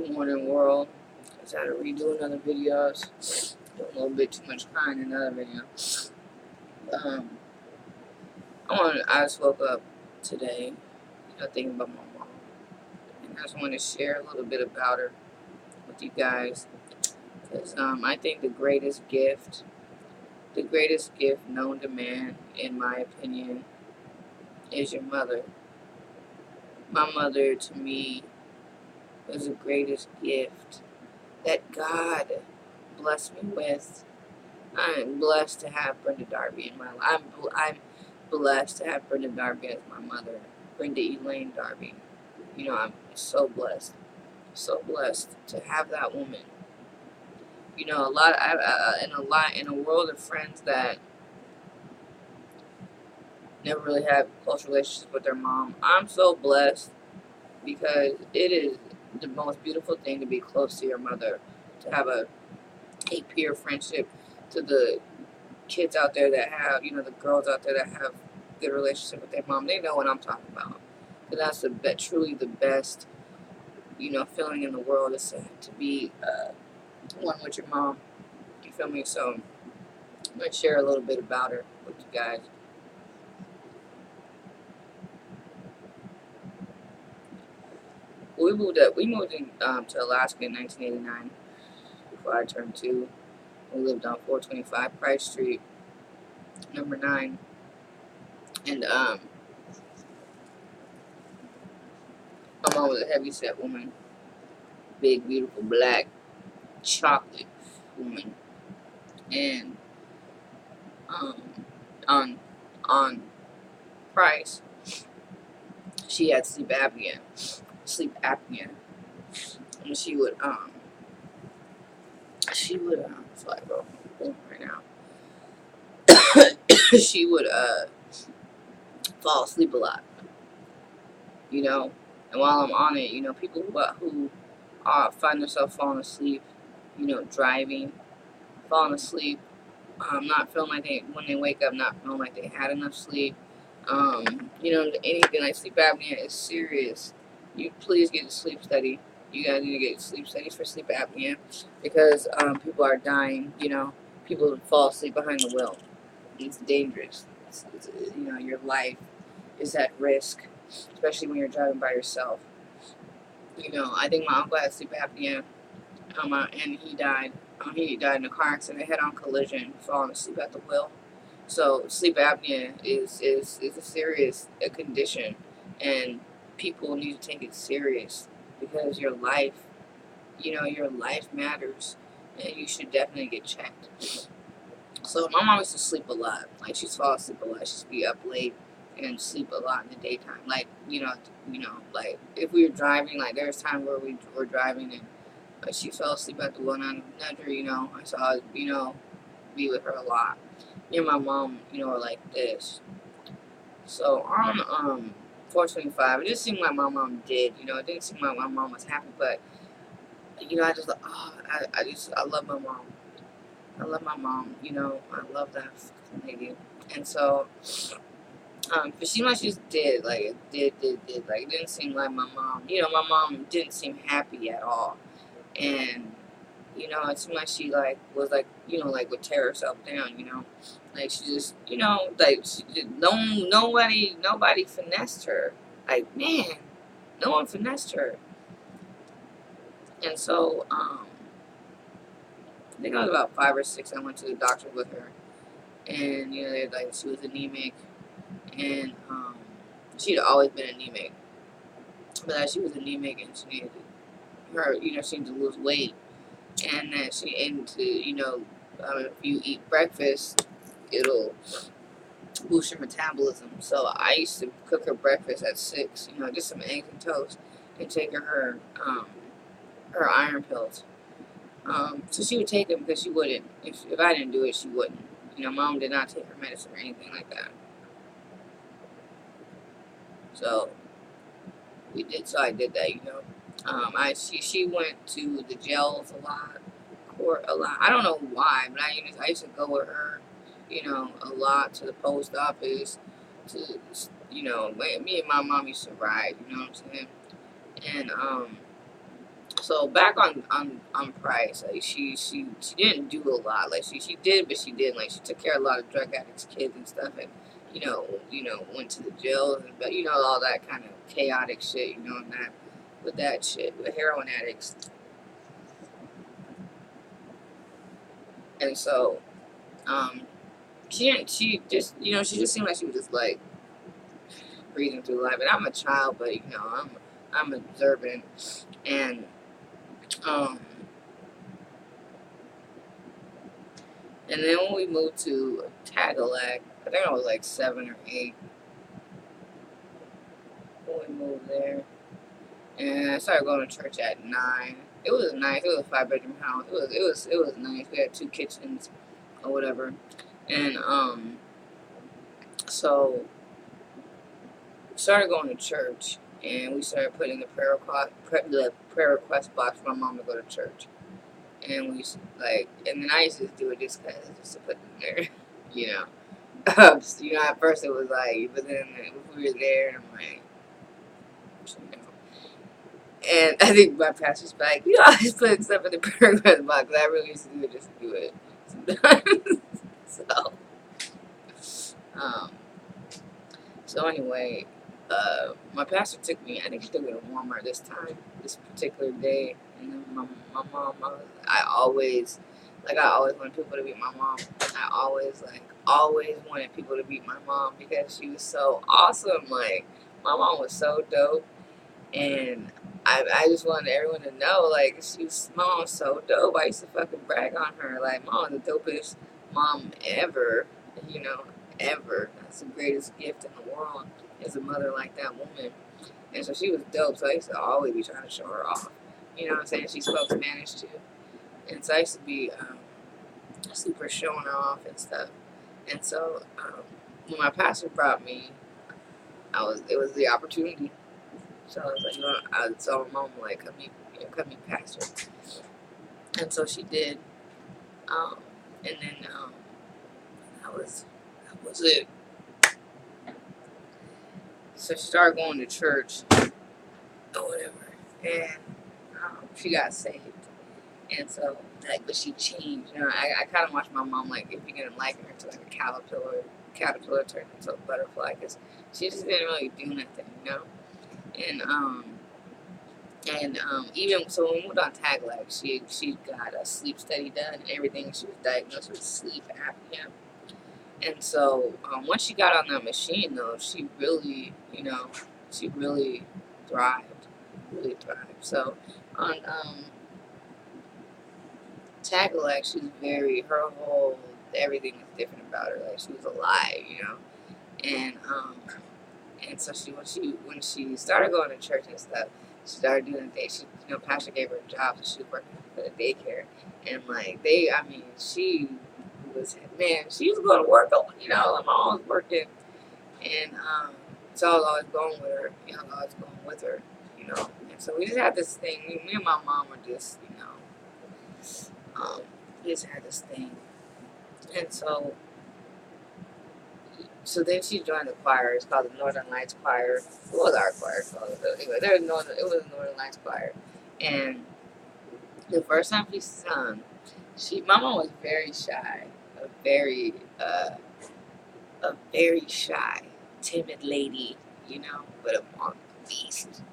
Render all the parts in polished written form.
Good morning, world. Just had to redo another videos. Doing a little bit too much crying in another video. Um, I just woke up today, thinking about my mom, and I just want to share a little bit about her with you guys. Because I think the greatest gift known to man, in my opinion, is your mother. My mother, to me, was the greatest gift that God blessed me with. I'm blessed to have Brenda Darby in my life. I'm blessed to have Brenda Darby as my mother, Brenda Elaine Darby. I'm so blessed to have that woman. In a world of friends that never really have close relationships with their mom, I'm so blessed because it is the most beautiful thing to be close to your mother, to have a peer friendship, to the kids out there that have, the girls out there that have good relationship with their mom. They know what I'm talking about. So that's truly the best, feeling in the world is to be one with your mom. You feel me? So I'm gonna share a little bit about her with you guys. We moved to Alaska in 1989 before I turned 2. We lived on 425 Price Street, number 9, and my mom was a heavy-set woman, big, beautiful, black, chocolate woman, and on Price, she had sleep apnea, and she would sorry, bro, right now. She would fall asleep a lot, and while I'm on it, people who find themselves falling asleep, driving, falling asleep, not feeling like when they wake up, not feeling like they had enough sleep. Anything like sleep apnea is serious. You please get a sleep study. You guys need to get sleep studies for sleep apnea because people are dying. People fall asleep behind the wheel. It's dangerous. Your life is at risk, especially when you're driving by yourself. I think my uncle had sleep apnea, and he died. He died in a car accident, head-on collision, falling asleep at the wheel. So sleep apnea is a serious condition, and people need to take it serious because your life matters, and you should definitely get checked. So my mom used to sleep a lot. Like she'd fall asleep a lot. She'd be up late and sleep a lot in the daytime. Like like if we were driving, like there was time where we were driving and she fell asleep at the wheel, and I nudge her. I saw be with her a lot. Me and my mom, are like this. So on 425, it just seemed like my mom did. It didn't seem like my mom was happy, but I love my mom. I love my mom. I love that lady. And so, it seemed like she just did. Like it did. Like it didn't seem like my mom. My mom didn't seem happy at all, and it seemed like she was would tear herself down, like she just, like she just, nobody finessed her, like man, no one finessed her, and so I think I was about 5 or 6. I went to the doctor with her, and they like she was anemic, and she'd always been anemic, but that she was anemic and she needed she needed to lose weight. And that she into if you eat breakfast, it'll boost your metabolism. So I used to cook her breakfast at 6, just some eggs and toast, and take her her iron pills. So she would take them because she wouldn't. If I didn't do it, she wouldn't. Mom did not take her medicine or anything like that. So we did. So I did that. She went to the jails a lot. Court a lot. I don't know why, but I used to go with her, a lot to the post office. Me and my mom used to ride. You know what I'm saying? And So back on Price, like she didn't do a lot. Like she did, but she didn't. Like she took care of a lot of drug addicts, kids and stuff, and went to the jail, and but all that kind of chaotic shit, and that with that shit with heroin addicts, and so she just seemed like she was just like breathing through life. And I'm a child, but I'm observant, and um. And then when we moved to Tagalog, I think I was like 7 or 8 when we moved there. And I started going to church at 9. It was nice. It was a 5-bedroom house. It was nice. We had 2 kitchens or whatever. And so we started going to church, and we started putting the prayer request box for my mom to go to church. And and then I used to do it just to put them there, you know. At first it was like, but then we were there, and I'm like, you know. And I think my pastor's like, I just put stuff in the prayer request box. I really used to do it just to do it sometimes. Um, so anyway, my pastor took me. I think he took me to Walmart this particular day. And then my mom, I always wanted people to meet my mom. I always wanted people to meet my mom because she was so awesome. Like, my mom was so dope, and I just wanted everyone to know, like, my mom was so dope. I used to fucking brag on her. Like, mom was the dopest mom ever, ever. That's the greatest gift in the world, is a mother like that woman. And so she was dope, so I used to always be trying to show her off. You know what I'm saying? She spoke Spanish too. And so I used to be super showing her off and stuff. And so when my pastor brought me, it was the opportunity. So I was like, I would tell my mom, like, come meet pastor. And so she did. And then that was it. So she started going to church or whatever, and she got saved. And so, but she changed. I kind of watched my mom, like, if you're gonna liken her to like a caterpillar turned into a butterfly, because she just didn't really do nothing, And even so, when we moved on Tagalog, she got a sleep study done and everything. She was diagnosed with sleep apnea. And so once she got on that machine, though, she really thrived, really thrived. So on Tagalog, she was everything was different about her. Like, she was alive. And so when she started going to church and stuff, she started doing things. Pastor gave her a job, so she was working for the daycare. And she was going to work. My mom was working, and so I was always going with her. I was always going with her. And so we just had this thing. Me and my mom were just, we just had this thing, and so then she joined the choir. It's called the Northern Lights Choir. What was our choir called? Anyway, it was the Northern Lights Choir. And the first time she sung, my mom was very shy, a very shy, timid lady, but a monk beast,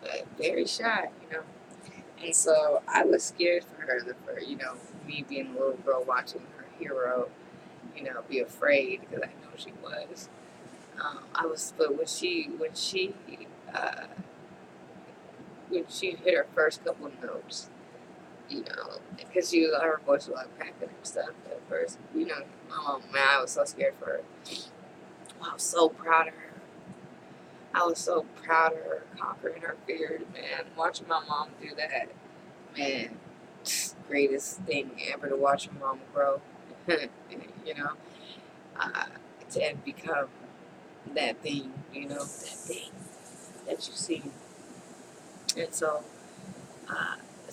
but very shy. And so I was scared for her, me being a little girl watching her hero, be afraid, because I know she was. But when she hit her first couple of notes, because her voice was like cracking and stuff at first, man, I was so scared for her. I was so proud of her. Conquering her fears, man. Watching my mom do that, man, greatest thing ever, to watch my mom grow, to become that thing, that you see. And so,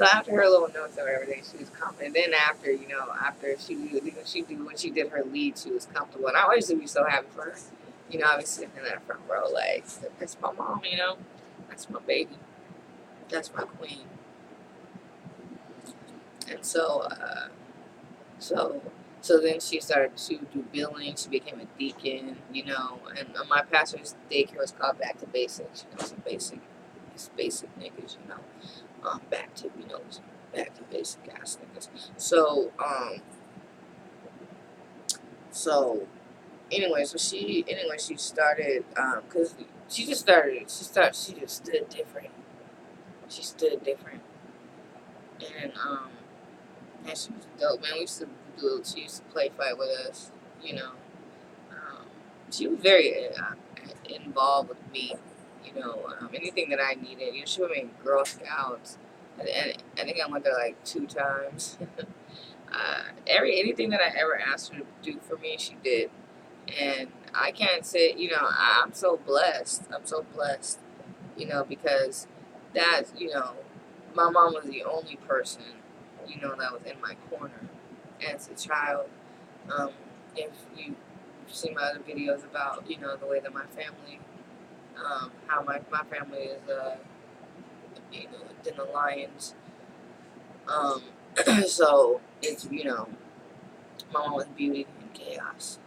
after her little notes and everything, she was confident. Then after when she did her lead, she was comfortable. And I always used to be so happy for her. I was sitting in that front row, like, that's my mom, that's my baby, that's my queen. And so so then she started to do billing. She became a deacon, you know. And my pastor's daycare was called Back to Basics. You know, some basic, it's basic niggas, you know. Back to back to basic ass niggas. So anyway, she started cause she just stood different. She stood different, and she was dope, man. She used to play fight with us, you know. Um, she was very involved with me, you know. Anything that I needed, you know, she would make Girl Scouts, and I think I went there like 2 times. Anything that I ever asked her to do for me, she did, and I can't say, you know, I'm so blessed. I'm so blessed, you know, because that's, you know, my mom was the only person, you know, that was in my corner as a child. Um, if you see my other videos about, you know, the way that my family, how my family is, you know, in the Lions. Um, so it's, you know, my mom was beauty and chaos,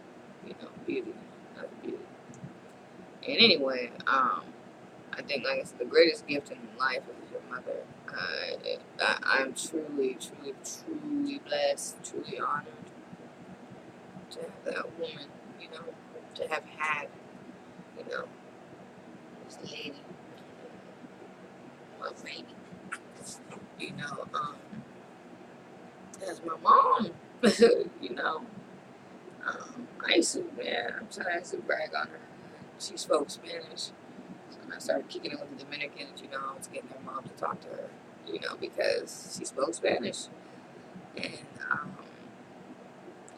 you know, beauty, not beauty. And anyway, I think, like I said, the greatest gift in life is your mother. I'm truly, truly, truly blessed, truly honored to have that woman, you know, to have had, you know, this lady, my baby, you know, as my mom, you know. I used to, man, I'm sorry, I used to brag on her. She spoke Spanish. So when I started kicking it with the Dominicans, you know, I was getting their mom to talk to her, you know, because she spoke Spanish. And, um,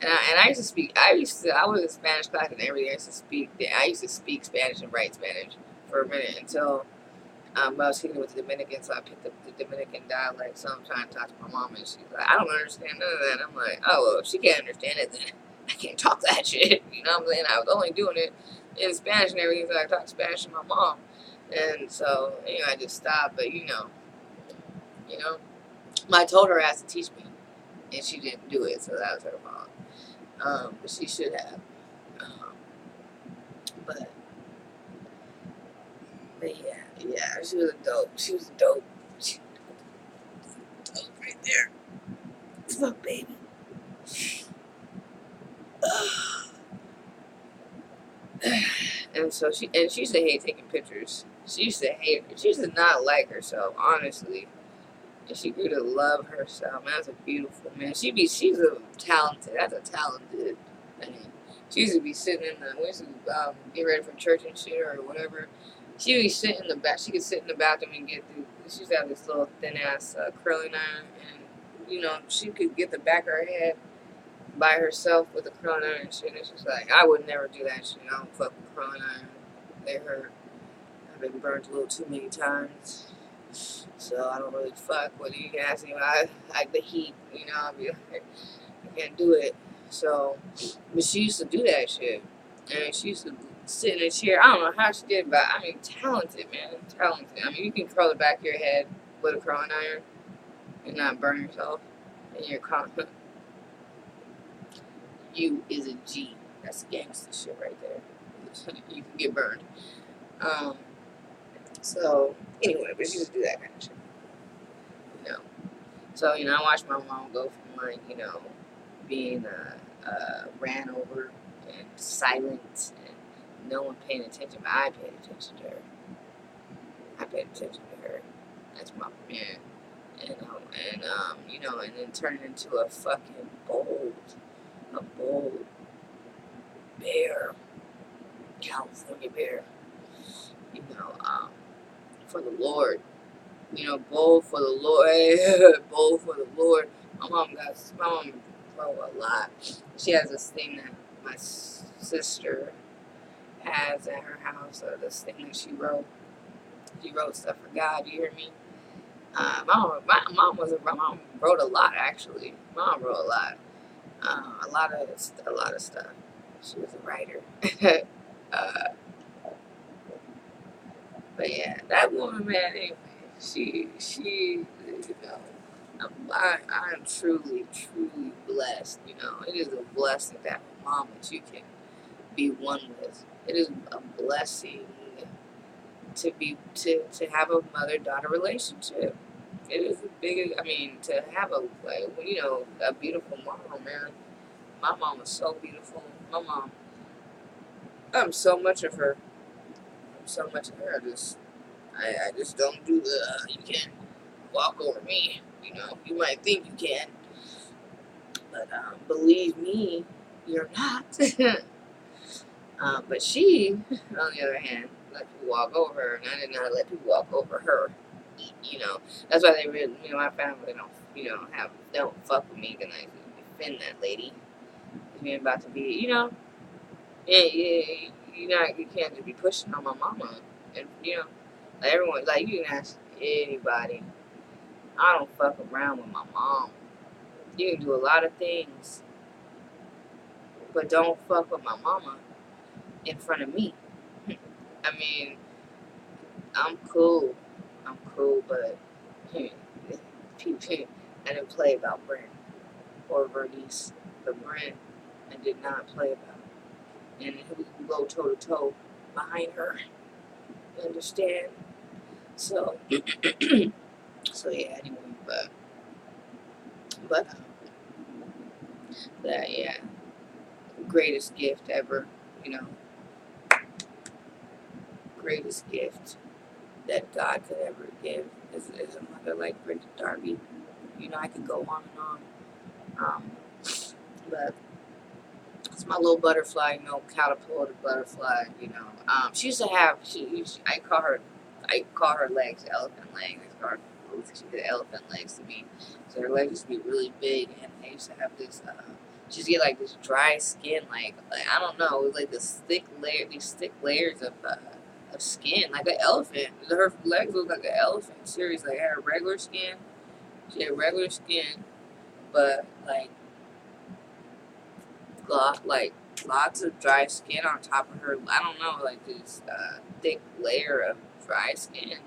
I used to speak, I was in Spanish class and everything. I used to speak Spanish and write Spanish for a minute until I was kicking it with the Dominicans, so I picked up the Dominican dialect. So I'm trying to talk to my mom, and she's like, I don't understand none of that. I'm like, oh, well, if she can't understand it, then I can't talk that shit. You know what I'm saying? I was only doing it in Spanish and everything, so I talked Spanish to my mom. And so, anyway, I just stopped. But, you know, I told her ass to teach me, and she didn't do it, so that was her fault. But she should have. Um, but, but yeah, she was a dope. She was a dope. She was dope right there. Fuck, baby. And so she used to hate taking pictures. She used to hate her. She used to not like herself, honestly. And she grew to love herself. Man, that's a beautiful man. She's a talented. That's a talented thing. She used to be sitting in the. We used to get ready for church and shit or whatever. She would be sitting in the back. She could sit in the bathroom and get through. She used to have this little thin ass curling iron, and you know she could get the back of her head by herself with a curling iron and shit. And it's just like, I would never do that shit. I don't fuck with curling iron. They hurt. I've been burnt a little too many times. So I don't really fuck with it. You can ask me about like the heat, you know, I'll be like, I can't do it. So, but she used to do that shit. And she used to sit in a chair. I don't know how she did, but I mean, talented, man. Talented. I mean, you can curl the back of your head with a curling iron and not burn yourself. And you're confident. You is a G. That's gangster shit right there. You can get burned. So anyway, but she just do that kind of shit, you know. So I watched my mom go from like being ran over and silent and no one paying attention, but I paid attention to her. I paid attention to her. That's my man. And then turn it into a fucking bold bear, California bear, for the Lord, bold for the Lord, bold for the Lord. My mom wrote a lot. She has this thing that my sister has at her house, this thing that she wrote. She wrote stuff for God. You hear me? My mom wrote a lot actually. Mom wrote a lot. A lot of stuff. She was a writer. But yeah, that woman, man. Anyway, she I'm truly, truly blessed. You know, it is a blessing to have a mom that you can be one with. It is a blessing to have a mother daughter relationship. It is the biggest. I mean, to have a like, you know, a beautiful mom, man. My mom was so beautiful. My mom, I'm so much of her. I'm so much of her. I just don't do the. You can't walk over me. You know, you might think you can, but believe me, you're not. But she, on the other hand, let people walk over her, and I did not let people walk over her. You know, that's why they really, you know, my family don't, you know, don't fuck with me, then I defend that lady. You're about to be, you know, you can't just be pushing on my mama, and you know, like everyone, like you can ask anybody. I don't fuck around with my mom. You can do a lot of things, but don't fuck with my mama in front of me. I mean, I'm cool. I'm cool, but I didn't play about Brent or Vernice, but Brent I did not play about. And we can go toe to toe behind her. You understand? So, so yeah. Anyway, but that yeah, greatest gift ever. You know, greatest gift that God could ever give is a mother like Brenda Darby. You know, I could go on and on. But it's my little butterfly, you know, caterpillar butterfly. You know, she used to have. I call her legs elephant legs. I call her she had elephant legs to me. So her legs used to be really big, and they used to have this. She used to get like this dry skin, like I don't know, it was like this these thick layers of skin, like an elephant. Her legs looked like an elephant. Seriously, like, I had regular skin. She had regular skin, but like lots of dry skin on top of her. I don't know, like this thick layer of dry skin.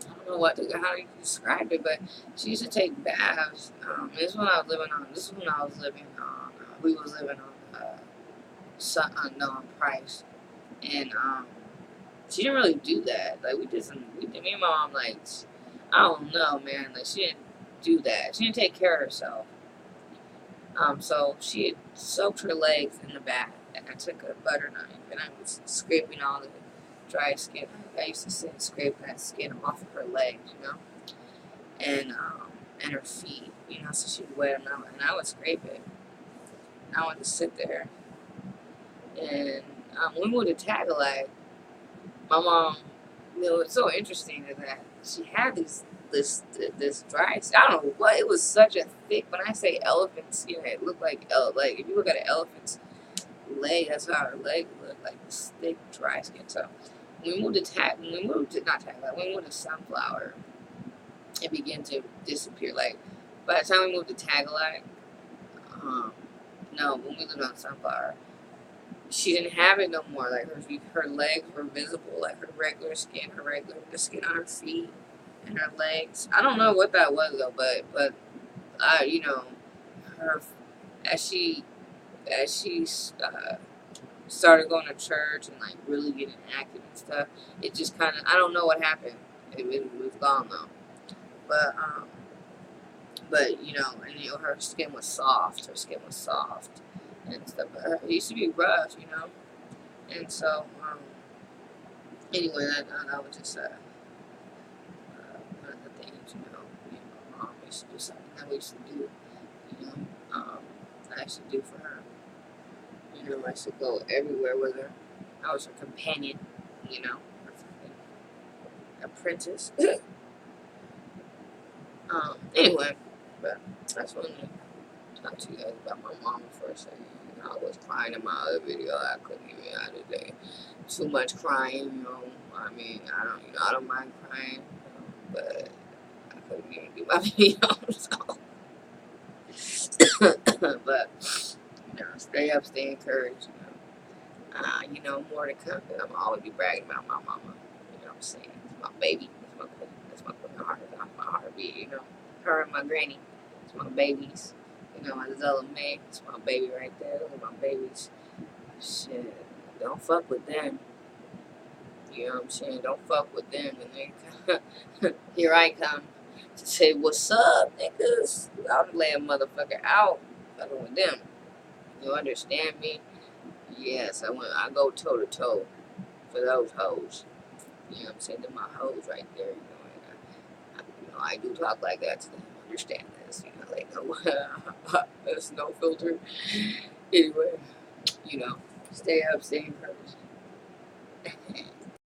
I don't know how you describe it, but she used to take baths. This is when I was living on. This is when I was living on. We was living on unknown price, and she didn't really do that. Like we did some. Me and my mom I don't know, man. Like she didn't do that. She didn't take care of herself. So she had soaked her legs in the bath, and I took a butter knife and I was scraping all the dry skin. I used to sit and scrape that skin off of her legs, you know, and her feet, you know, so she'd wet them out, and I would scrape it. And I would just sit there, and when we moved to Tagalog, my mom, you know, what's so interesting is that she had this dry. I don't know what it was. Such a thick. When I say elephant skin, it looked like if you look at an elephant's leg, that's how her leg looked, like this thick dry skin. So when we moved to Sunflower, it began to disappear. Like by the time we moved to Tagalog, no, when we lived on Sunflower, she didn't have it no more. Like her legs were visible, like her regular skin, the skin on her feet and her legs. I don't know what that was though, but you know, her as she started going to church and like really getting active and stuff, it just kind of, I don't know what happened. It was gone though, but you know, and you know, her skin was soft. Her skin was soft and stuff. But it used to be rough, you know. And so, anyway, that was just one of the things, you know, me and my mom used to do something that we used to do, you know, I used to do for her. You know, I used to go everywhere with her. I was her companion, you know, her apprentice. Anyway, but that's when I talked to you guys about my mom for a second. I was crying in my other video. I couldn't even today. Too much crying, you know. I mean, I don't mind crying, you know, but I couldn't even do my video. So, but you know, stay up, stay encouraged. You know, more to come. And I'm always be bragging about my mama. You know what I'm saying? It's my baby. It's my queen. It's my queen heart. It's my heartbeat. You know, her and my granny. It's my babies. You know, Zella May. It's my baby right there. Those are my babies. Shit. Don't fuck with them. You know what I'm saying? Don't fuck with them. And they come, here I come to say, what's up, niggas? I'll lay a motherfucker out fucking with them. You understand me? Yes, I go toe to toe for those hoes. You know what I'm saying? They're my hoes right there. You know, I do talk like that to them. Understand this? You know, like no, there's no filter. Anyway, you know, stay up, stay encouraged.